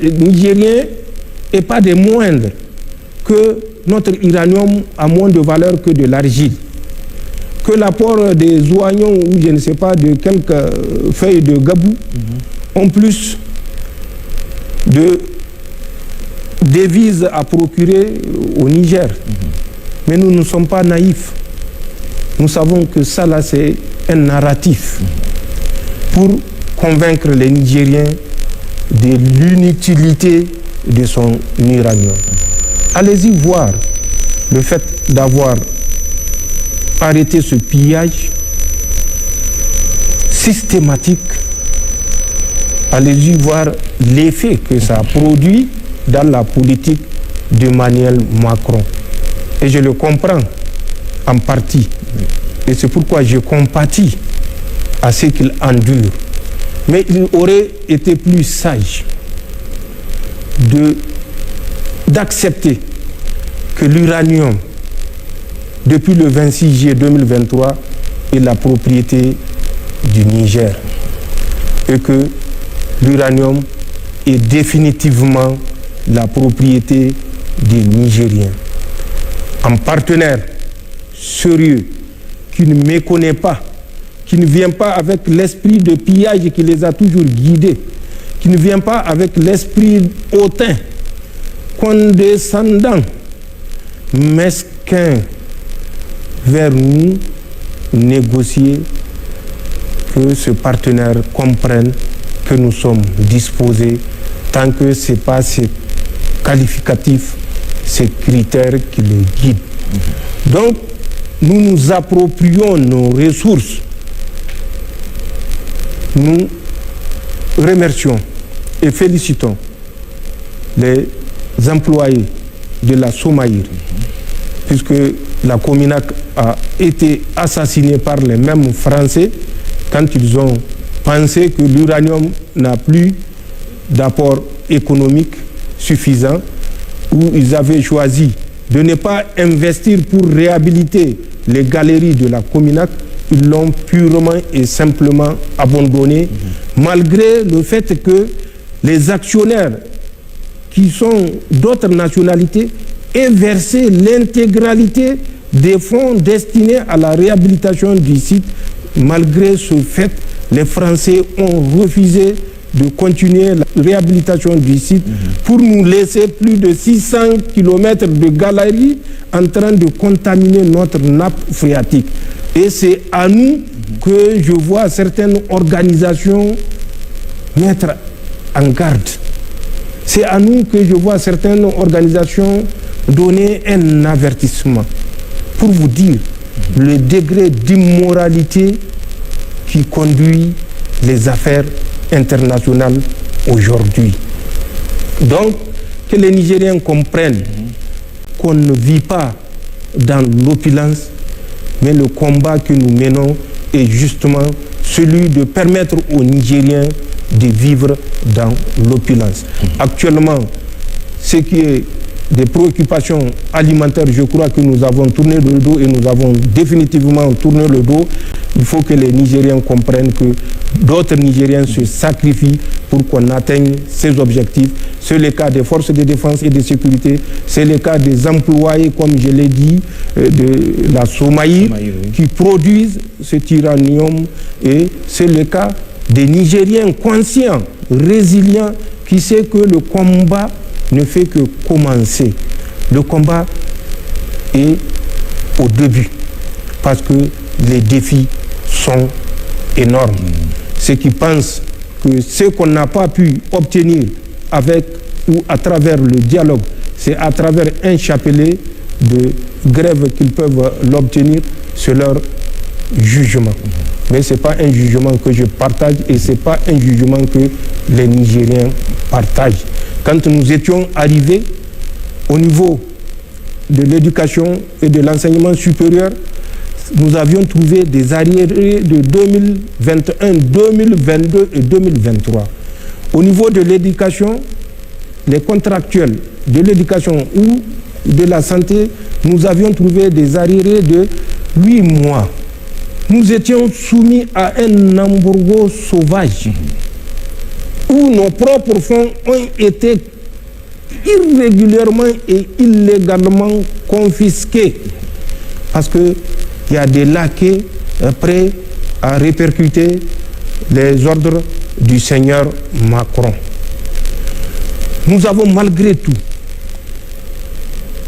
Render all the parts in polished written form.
nigériens et pas des moindres, que notre uranium a moins de valeur que de l'argile, que l'apport des oignons ou je ne sais pas de quelques feuilles de gabou ont plus de devises à procurer au Niger. Mais nous ne sommes pas naïfs. Nous savons que ça là c'est un narratif pour convaincre les Nigériens de l'inutilité de son uranium. Allez-y voir le fait d'avoir arrêté ce pillage systématique. Allez-y voir l'effet que ça a produit dans la politique d'Emmanuel Macron. Et je le comprends en partie. Et c'est pourquoi je compatis à ce qu'il endure. Mais il aurait été plus sage d'accepter que l'uranium, depuis le 26 juillet 2023, est la propriété du Niger. Et que l'uranium est définitivement la propriété des Nigériens. Un partenaire sérieux qui ne méconnaît pas, qui ne vient pas avec l'esprit de pillage qui les a toujours guidés, qui ne vient pas avec l'esprit hautain, condescendant, mesquin vers nous, négocier, que ce partenaire comprenne que nous sommes disposés, tant que ce n'est pas ces qualificatifs, ces critères qui le guident. Donc, nous nous approprions nos ressources. Nous remercions et félicitons les employés de la Somaïr, puisque la Cominac a été assassinée par les mêmes Français quand ils ont pensé que l'uranium n'a plus d'apport économique suffisant, où ils avaient choisi de ne pas investir pour réhabiliter les galeries de la Cominac. Ils l'ont purement et simplement abandonné, malgré le fait que les actionnaires qui sont d'autres nationalités aient versé l'intégralité des fonds destinés à la réhabilitation du site. Malgré ce fait, les Français ont refusé de continuer la réhabilitation du site pour nous laisser plus de 600 km de galeries en train de contaminer notre nappe phréatique. Et c'est à nous que je vois certaines organisations mettre en garde. C'est à nous que je vois certaines organisations donner un avertissement pour vous dire le degré d'immoralité qui conduit les affaires internationales aujourd'hui. Donc, que les Nigériens comprennent qu'on ne vit pas dans l'opulence, mais le combat que nous menons est justement celui de permettre aux Nigériens de vivre dans l'opulence. Actuellement, ce qui est des préoccupations alimentaires, je crois que nous avons tourné le dos et nous avons définitivement tourné le dos. Il faut que les Nigériens comprennent que d'autres Nigériens se sacrifient pour qu'on atteigne ces objectifs. C'est le cas des forces de défense et de sécurité, c'est le cas des employés, comme je l'ai dit, de la Somaïr, qui produisent cet uranium, et c'est le cas des Nigériens conscients, résilients, qui savent que le combat ne fait que commencer. Le combat est au début, parce que les défis sont énormes. Ceux qui pensent que ce qu'on n'a pas pu obtenir avec ou à travers le dialogue, c'est à travers un chapelet de grève qu'ils peuvent l'obtenir, c'est leur jugement. Mais ce n'est pas un jugement que je partage et ce n'est pas un jugement que les Nigériens partagent. Quand nous étions arrivés au niveau de l'éducation et de l'enseignement supérieur, nous avions trouvé des arriérés de 2021, 2022 et 2023. Au niveau de l'éducation, les contractuels de l'éducation ou de la santé, nous avions trouvé des arriérés de 8 mois. Nous étions soumis à un embargo sauvage. où nos propres fonds ont été irrégulièrement et illégalement confisqués parce qu'il y a des laquais prêts à répercuter les ordres du Seigneur Macron. Nous avons malgré tout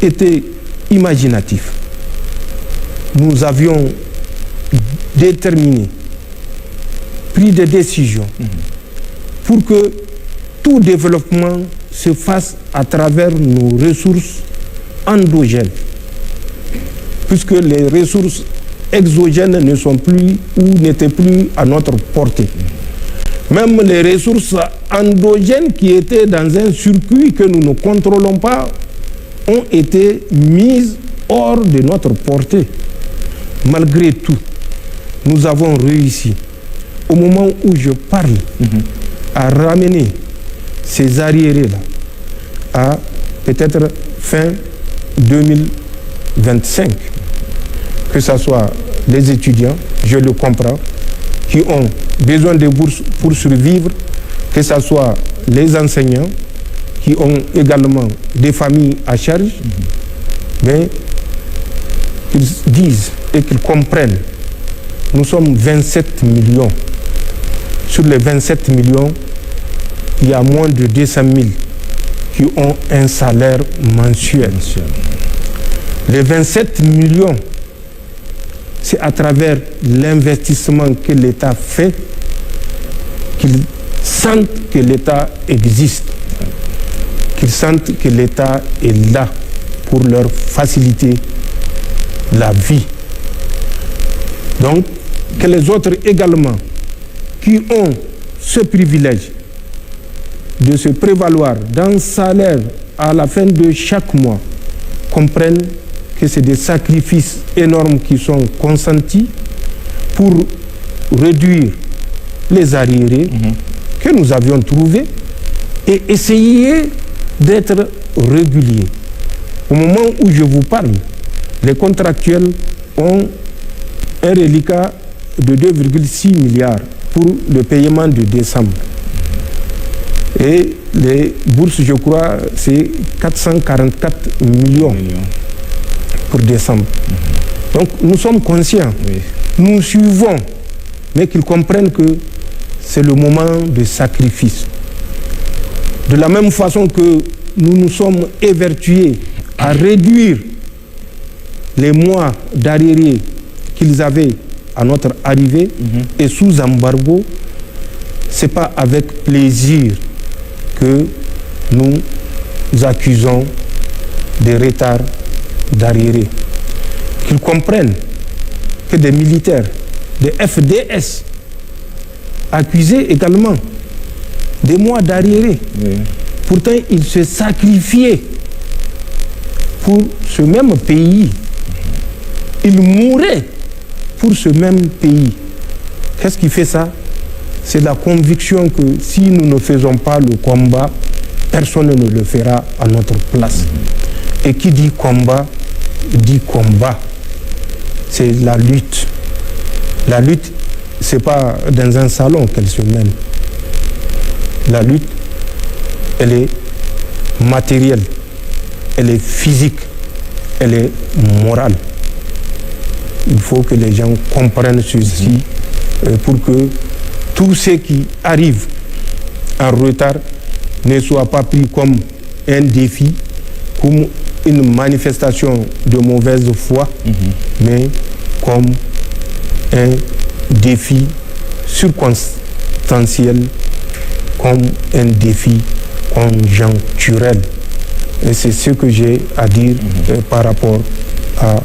été imaginatifs. Nous avions déterminé, pris des décisions pour que tout développement se fasse à travers nos ressources endogènes, puisque les ressources exogènes ne sont plus ou n'étaient plus à notre portée. Même les ressources endogènes qui étaient dans un circuit que nous ne contrôlons pas ont été mises hors de notre portée. Malgré tout, nous avons réussi, au moment où je parle, à ramener ces arriérés-là à peut-être fin 2025. Que ce soit les étudiants, je le comprends, qui ont besoin de bourses pour survivre, que ce soit les enseignants, qui ont également des familles à charge, mais qu'ils disent et qu'ils comprennent. Nous sommes 27 millions. Sur les 27 millions, il y a moins de 200 000 qui ont un salaire mensuel. Les 27 millions, c'est à travers l'investissement que l'État fait qu'ils sentent que l'État existe, qu'ils sentent que l'État est là pour leur faciliter la vie. Donc, que les autres également, qui ont ce privilège de se prévaloir d'un salaire à la fin de chaque mois, comprennent que c'est des sacrifices énormes qui sont consentis pour réduire les arriérés que nous avions trouvés et essayer d'être réguliers. Au moment où je vous parle, les contractuels ont un reliquat de 2,6 milliards pour le paiement de décembre. Et les bourses, je crois, c'est 444 millions pour décembre. Donc nous sommes conscients, nous suivons, mais qu'ils comprennent que c'est le moment de sacrifice. De la même façon que nous nous sommes évertués à réduire les mois d'arriérés qu'ils avaient à notre arrivée et sous embargo, ce n'est pas avec plaisir que nous accusons des retards d'arriérés. Qu'ils comprennent que des militaires, des FDS, accusés également des mois d'arriérés. Pourtant, ils se sacrifiaient pour ce même pays. Ils mouraient pour ce même pays. Qu'est-ce qui fait ça? C'est la conviction que si nous ne faisons pas le combat, personne ne le fera à notre place. Et qui dit combat, dit combat. C'est la lutte. La lutte, ce n'est pas dans un salon qu'elle se mène. La lutte, elle est matérielle, elle est physique, elle est morale. Il faut que les gens comprennent ceci pour que tout ce qui arrive en retard ne soit pas pris comme un défi, comme une manifestation de mauvaise foi, mais comme un défi circonstanciel, comme un défi conjoncturel. Et c'est ce que j'ai à dire par rapport à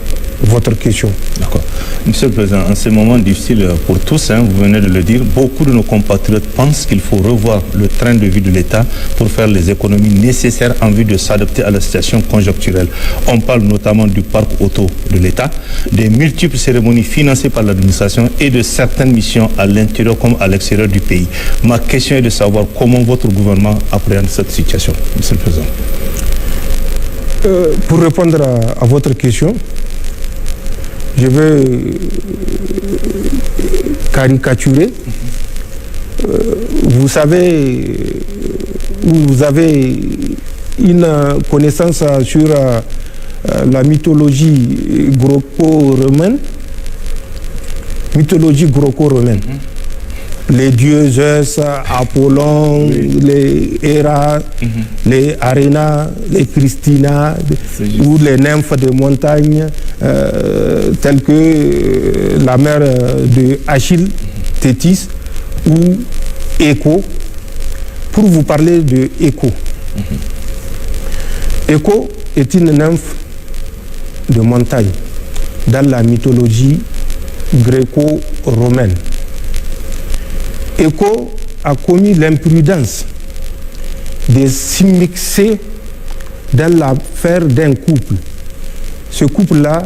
votre question. D'accord. Monsieur le Président, en ce moment difficile pour tous, vous venez de le dire, beaucoup de nos compatriotes pensent qu'il faut revoir le train de vie de l'État pour faire les économies nécessaires en vue de s'adapter à la situation conjoncturelle. On parle notamment du parc auto de l'État, des multiples cérémonies financées par l'administration et de certaines missions à l'intérieur comme à l'extérieur du pays. Ma question est de savoir comment votre gouvernement appréhende cette situation, Monsieur le Président. Pour répondre à votre question, je vais caricaturer. vous savez, vous avez une connaissance sur la mythologie gréco-romaine. Mythologie gréco-romaine. Les dieux Zeus, Apollon, les Héra, les Aréna, les Christina, ou les nymphes de montagne, telles que la mère de Achille, Thétis, ou Écho, pour vous parler de Écho. Écho est une nymphe de montagne dans la mythologie gréco-romaine. Écho a commis l'imprudence de s'immiscer dans l'affaire d'un couple. Ce couple-là,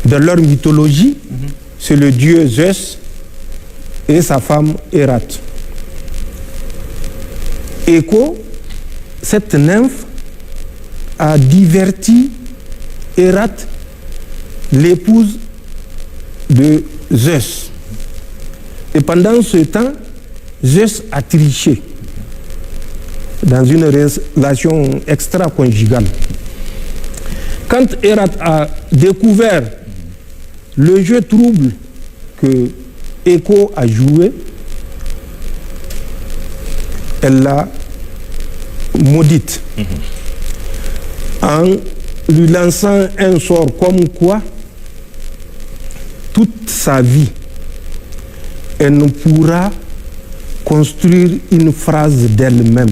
dans leur mythologie, c'est le dieu Zeus et sa femme Hérate. Écho, cette nymphe, a diverti Hérate, l'épouse de Zeus. Et pendant ce temps, Zeus a triché dans une relation extra-conjugale. Quand Hérate a découvert le jeu trouble que Écho a joué, elle l'a maudite en lui lançant un sort comme quoi toute sa vie elle ne pourra construire une phrase d'elle-même.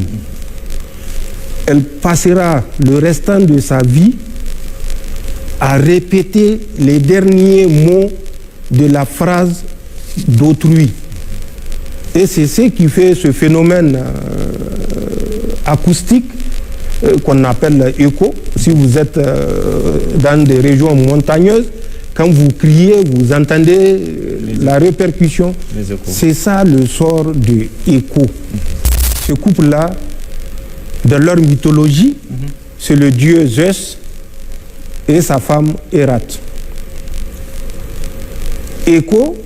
Elle passera le restant de sa vie à répéter les derniers mots de la phrase d'autrui. Et c'est ce qui fait ce phénomène acoustique qu'on appelle écho. Si vous êtes dans des régions montagneuses, quand vous criez, vous entendez la répercussion. C'est ça le sort de Écho. Ce couple-là, dans leur mythologie, c'est le dieu Zeus et sa femme Hérate. Écho,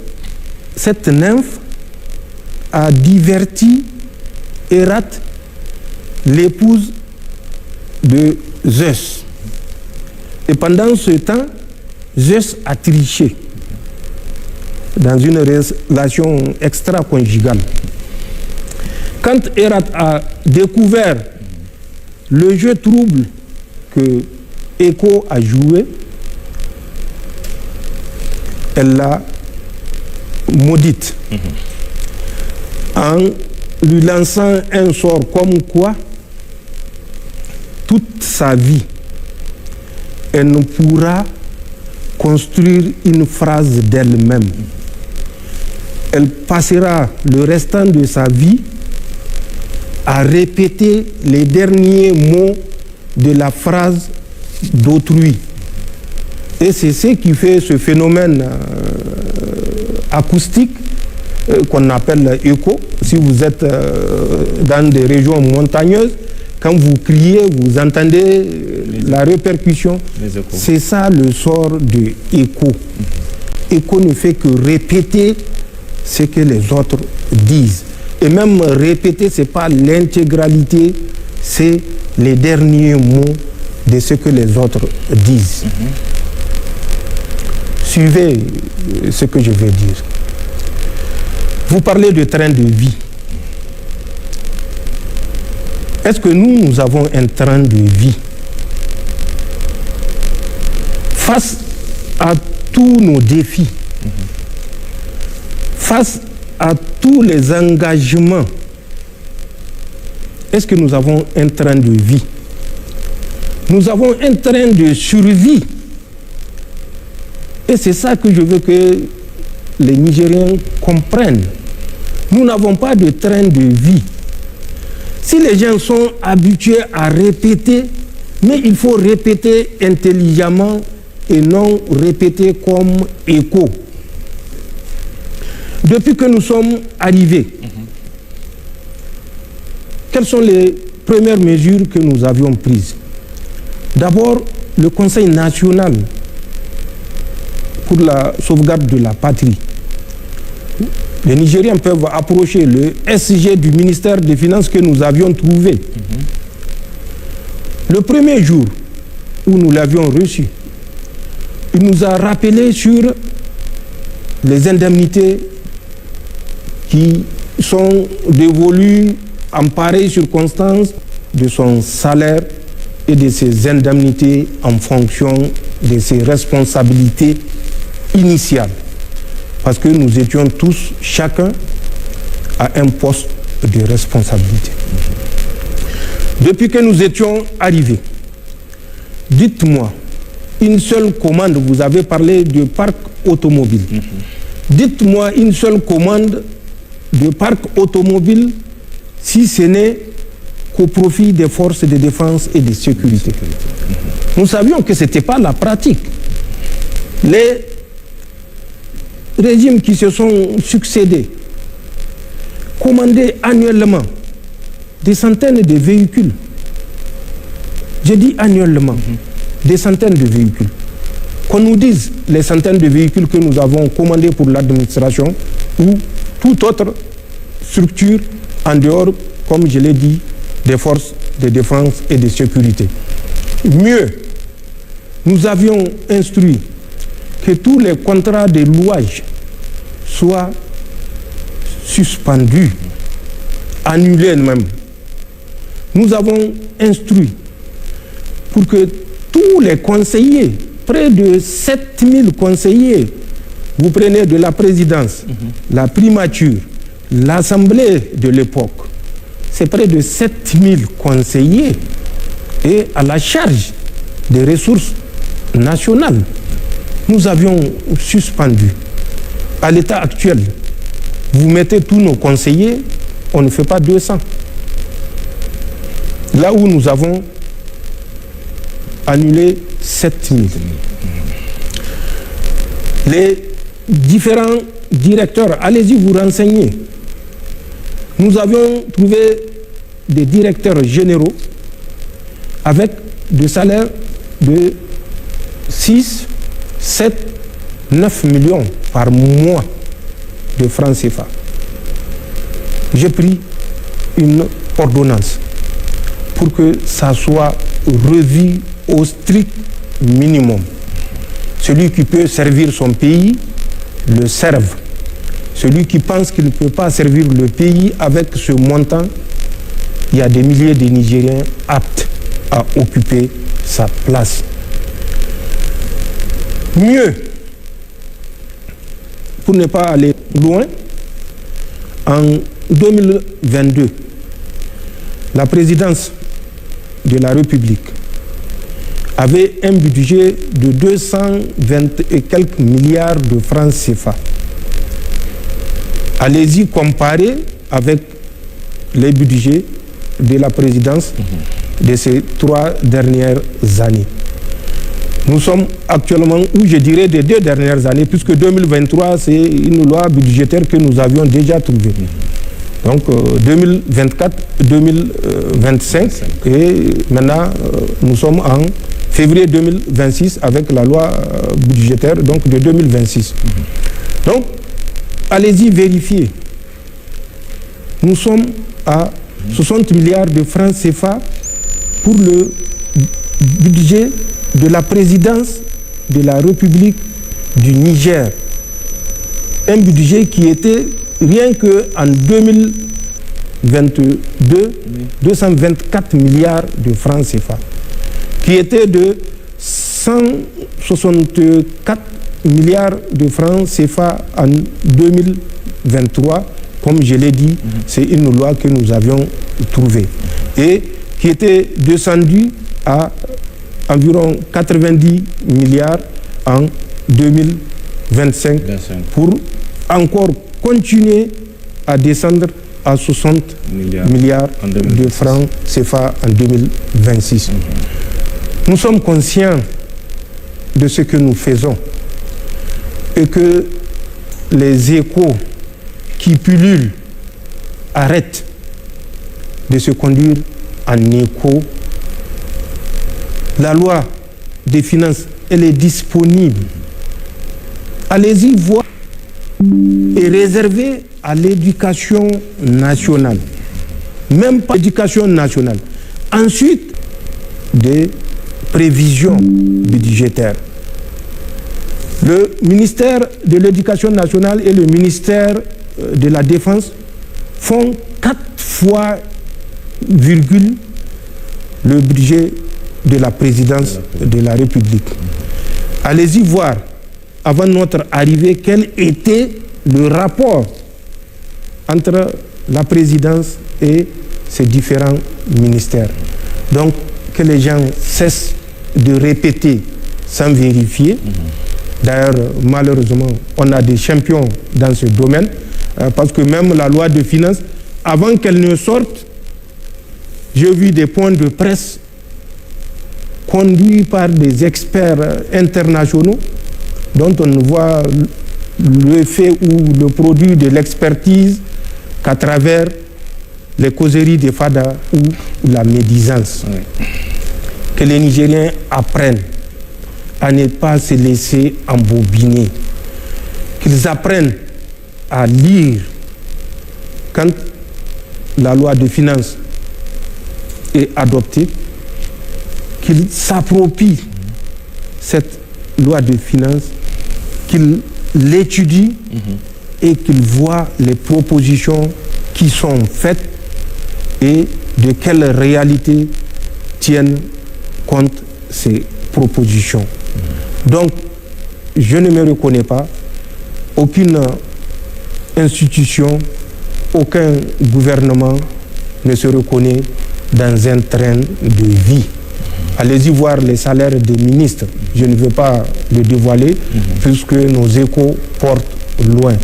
cette nymphe, a diverti Hérate, l'épouse de Zeus. Et pendant ce temps, Zeus a triché dans une relation extra-conjugale. Quand Hérate a découvert le jeu trouble que Écho a joué, elle l'a maudite en lui lançant un sort comme quoi toute sa vie elle ne pourra construire une phrase d'elle-même. Elle passera le restant de sa vie à répéter les derniers mots de la phrase d'autrui. Et c'est ce qui fait ce phénomène acoustique qu'on appelle écho. Si vous êtes dans des régions montagneuses, quand vous criez, vous entendez la répercussion. C'est ça le sort de écho. Écho ne fait que répéter ce que les autres disent. Et même répéter, ce n'est pas l'intégralité, c'est les derniers mots de ce que les autres disent. Suivez ce que je vais dire. Vous parlez de train de vie. Est-ce que nous avons un train de vie? Face à tous nos défis, face à tous les engagements, est-ce que nous avons un train de vie? Nous avons un train de survie. Et c'est ça que je veux que les Nigériens comprennent. Nous n'avons pas de train de vie. Si les gens sont habitués à répéter, mais il faut répéter intelligemment et non répéter comme écho. Depuis que nous sommes arrivés, quelles sont les premières mesures que nous avions prises? D'abord, le Conseil national pour la sauvegarde de la patrie Les Nigériens peuvent approcher le SG du ministère des Finances que nous avions trouvé. Le premier jour où nous l'avions reçu, il nous a rappelé sur les indemnités qui sont dévolues en pareille circonstance de son salaire et de ses indemnités en fonction de ses responsabilités initiales. Parce que nous étions tous, chacun, à un poste de responsabilité. Depuis que nous étions arrivés, dites-moi, une seule commande, vous avez parlé du parc automobile. Dites-moi une seule commande de parc automobile, si ce n'est qu'au profit des forces de défense et de sécurité. Nous savions que ce n'était pas la pratique. Les régimes qui se sont succédés commandaient annuellement des centaines de véhicules. Je dis annuellement, des centaines de véhicules. Qu'on nous dise les centaines de véhicules que nous avons commandés pour l'administration ou toute autre structure en dehors, comme je l'ai dit, des forces de défense et de sécurité. Mieux, nous avions instruit que tous les contrats de louage soient suspendus, annulés même. Nous avons instruit pour que tous les conseillers, près de 7000 conseillers, vous prenez de la présidence, la primature, l'assemblée de l'époque, c'est près de 7000 conseillers et à la charge des ressources nationales. Nous avions suspendu. À l'état actuel, vous mettez tous nos conseillers, on ne fait pas 200. Là où nous avons annulé 7000. Les différents directeurs, allez-y vous renseigner. Nous avions trouvé des directeurs généraux avec des salaires de 6, 7, 9 millions par mois de francs CFA. J'ai pris une ordonnance pour que ça soit revu au strict minimum. Celui qui peut servir son pays, le serve. Celui qui pense qu'il ne peut pas servir le pays avec ce montant, il y a des milliers de Nigériens aptes à occuper sa place. Mieux, pour ne pas aller loin, en 2022, la présidence de la République avait un budget de 220 et quelques milliards de francs CFA. Allez-y comparer avec les budgets de la présidence de ces 3 dernières années. Nous sommes actuellement, ou je dirais des 2 dernières années, puisque 2023, c'est une loi budgétaire que nous avions déjà trouvée. Donc 2024, 2025, et maintenant nous sommes en février 2026 avec la loi budgétaire donc de 2026. Donc, allez-y vérifier. Nous sommes à 60 milliards de francs CFA pour le budget de la présidence de la République du Niger. Un budget qui était, rien qu'en 2022, 224 milliards de francs CFA, qui était de 164 milliards de francs CFA en 2023. Comme je l'ai dit, c'est une loi que nous avions trouvée et qui était descendue à environ 90 milliards en 2025 pour encore continuer à descendre à 60 milliards de francs CFA en 2026. Nous sommes conscients de ce que nous faisons et que les échos qui pullulent arrêtent de se conduire en écho. La loi des finances, elle est disponible. Allez-y voir et réservez à l'éducation nationale. Même pas l'éducation nationale. Ensuite, des prévisions budgétaires. Le ministère de l'Éducation nationale et le ministère de la Défense font 4 fois, virgule, le budget de la présidence de la République. Allez-y voir, avant notre arrivée, quel était le rapport entre la présidence et ces différents ministères. Donc, que les gens cessent de répéter sans vérifier. D'ailleurs, malheureusement, on a des champions dans ce domaine, parce que même la loi de finances, avant qu'elle ne sorte, j'ai vu des points de presse conduits par des experts internationaux dont on ne voit le fait ou le produit de l'expertise qu'à travers les causeries des FADA ou la médisance. Oui. Que les Nigériens apprennent à ne pas se laisser embobiner, qu'ils apprennent à lire quand la loi de finances est adoptée, qu'ils s'approprient cette loi de finances, qu'ils l'étudient et qu'ils voient les propositions qui sont faites et de quelle réalité tiennent compte ces propositions. Donc, je ne me reconnais pas, aucune institution, aucun gouvernement ne se reconnaît dans un train de vie. Allez-y voir les salaires des ministres. Je ne veux pas le dévoiler puisque nos échos portent loin.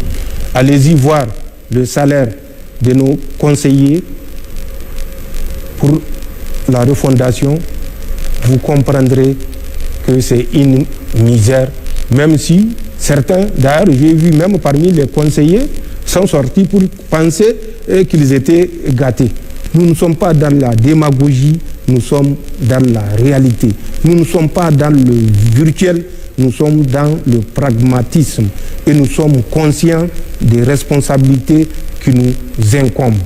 Allez-y voir le salaire de nos conseillers pour la refondation. Vous comprendrez que c'est une misère, même si certains, d'ailleurs j'ai vu même parmi les conseillers, sont sortis pour penser qu'ils étaient gâtés. Nous ne sommes pas dans la démagogie, nous sommes dans la réalité. Nous ne sommes pas dans le virtuel, nous sommes dans le pragmatisme. Et nous sommes conscients des responsabilités qui nous incombent.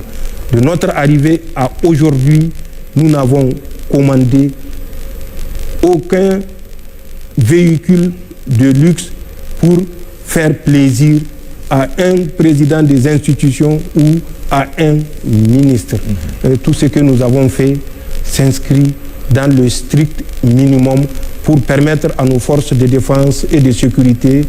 De notre arrivée à aujourd'hui, nous n'avons commandé aucun véhicule de luxe pour faire plaisir à un président des institutions ou à un ministre. Tout ce que nous avons fait s'inscrit dans le strict minimum pour permettre à nos forces de défense et de sécurité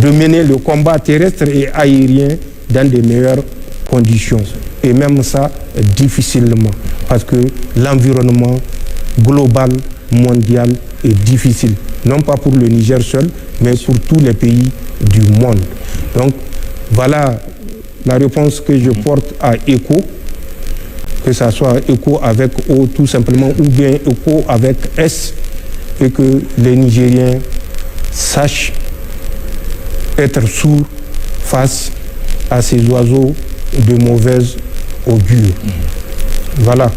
de mener le combat terrestre et aérien dans de meilleures conditions. Et même ça, difficilement, parce que l'environnement global, mondial est difficile. Non pas pour le Niger seul, mais pour tous les pays du monde. Donc, voilà la réponse que je porte à ECHO, que ça soit ECHO avec O tout simplement, ou bien ECHO avec S, et que les Nigériens sachent être sourds face à ces oiseaux de mauvaise augure. Voilà.